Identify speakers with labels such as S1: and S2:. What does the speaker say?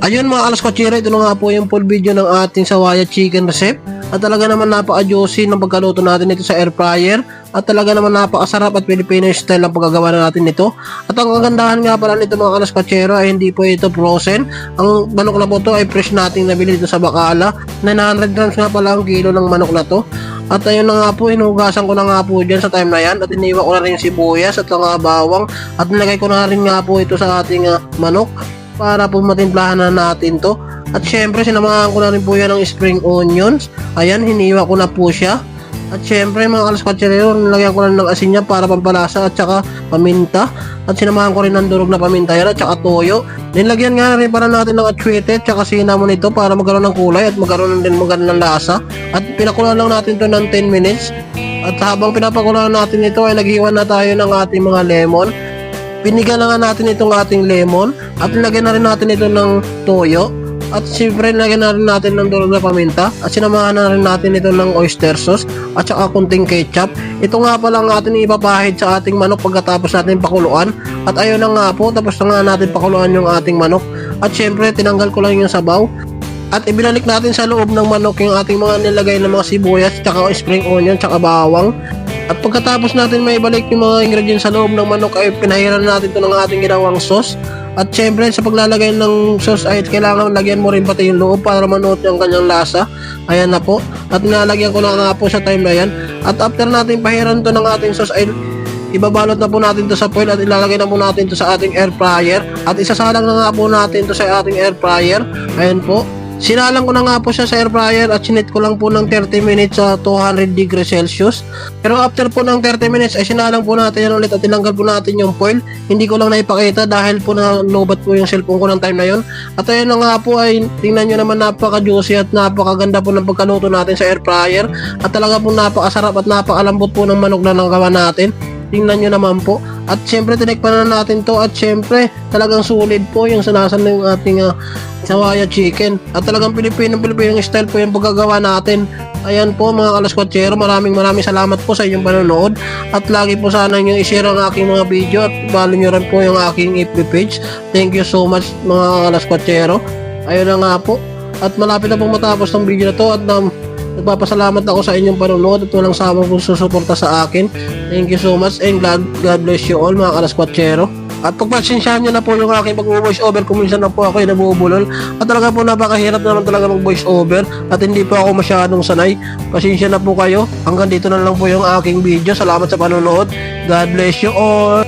S1: Ayun mga alaskotsero, ito na nga po yung full video ng ating sawaya chicken recipe. At talaga naman napaka-juicy ng pagkaluto natin ito sa air fryer. At talaga naman napakasarap at Filipino style ang pagkagawa natin nito. At ang kagandahan nga pala nito mga alaskotsero ay hindi po ito frozen. Ang manok na po ito ay fresh nating nabili dito sa Bacala. 900 grams nga pala ang kilo ng manok na to. At ayun na nga po, hinugasan ko na nga po dyan sa time na yan. At iniwa ko na rin yung sibuyas at mga bawang. At nilagay ko na rin nga po ito sa ating manok para po matimplahan na natin to. At syempre sinamahan ko na rin po yan ng spring onions. Ayan, hiniwa ko na po siya. At syempre mga alaskotsero, nilagyan ko na ng asin niya para pampalasa at saka paminta. At sinamahan ko rin ng durog na paminta yan at saka toyo. Nilagyan nga rin para natin ng atsuete at saka cinnamon ito para magkaroon ng kulay at magkaroon din magandang lasa. At pinakulaan lang natin to ng 10 minutes. At habang pinapakulaan natin ito ay naghiwa na tayo ng ating mga lemon. Piniga na nga natin itong ating lemon at nilagyan na rin natin ito ng toyo. At siyempre nilagyan na rin natin ng durog na paminta at sinamahan na rin natin ito ng oyster sauce at saka kunting ketchup. Ito nga pala ang ating ipapahid sa ating manok pagkatapos natin pakuluan. At ayun na nga po, tapos na nga natin pakuluan yung ating manok. At siyempre tinanggal ko lang yung sabaw. At ibinalik natin sa loob ng manok yung ating mga nilagay na mga sibuyas, tsaka spring onion, tsaka bawang. At pagkatapos natin may balik yung mga ingredients sa loob ng manok ay pinahiran natin ito ng ating ginawang sauce. At syempre sa paglalagay ng sauce ay kailangan lagyan mo rin pati yung loob para manuot yung kanyang lasa. Ayan na po. At nilalagyan ko na nga po sa time na yan. At after natin pahiran to ng ating sauce ay ibabalot na po natin to sa foil at ilalagay na po natin to sa ating air fryer. At isasalang na nga po natin to sa ating air fryer. Ayan po. Sinalang ko na nga po siya sa air fryer at sinit ko lang po ng 30 minutes sa 200 degrees Celsius. Pero after po ng 30 minutes ay sinalang po natin yan ulit at tinanggal po natin yung foil. Hindi ko lang naipakita dahil po na lobat po yung cellphone ko ng time na yon. At ayun na nga po ay tingnan nyo naman napaka-juicy at napakaganda po ng pagkaluto natin sa air fryer. At talaga po napakasarap at napakalambot po ng manok na nagawa natin. Tingnan nyo naman po. At syempre tinikpan na natin to at syempre talagang sulit po yung sanasan ng ating sawaya chicken. At talagang Pilipino style po yung paggagawa natin. Ayan po mga alaskotsero, maraming salamat po sa inyong panonood. At lagi po sana nyo i-share ang aking mga video at follow nyo rin po yung aking FB page. Thank you so much mga alaskotsero. Ayun na nga po. At malapit na pong matapos ng video na to at nagpapasalamat ako sa inyong panonood at walang sawang pong susuporta sa akin. Thank you so much and God bless you all mga alaskotsero. At pagpasensyahan nyo na po yung aking pag-voice over kung minsan na po ako ay nabubulol. At talaga po napakahirap naman talaga mag-voice over at hindi po ako masyadong sanay. Pasensya na po kayo. Hanggang dito na lang po yung aking video. Salamat sa panonood. God bless you all.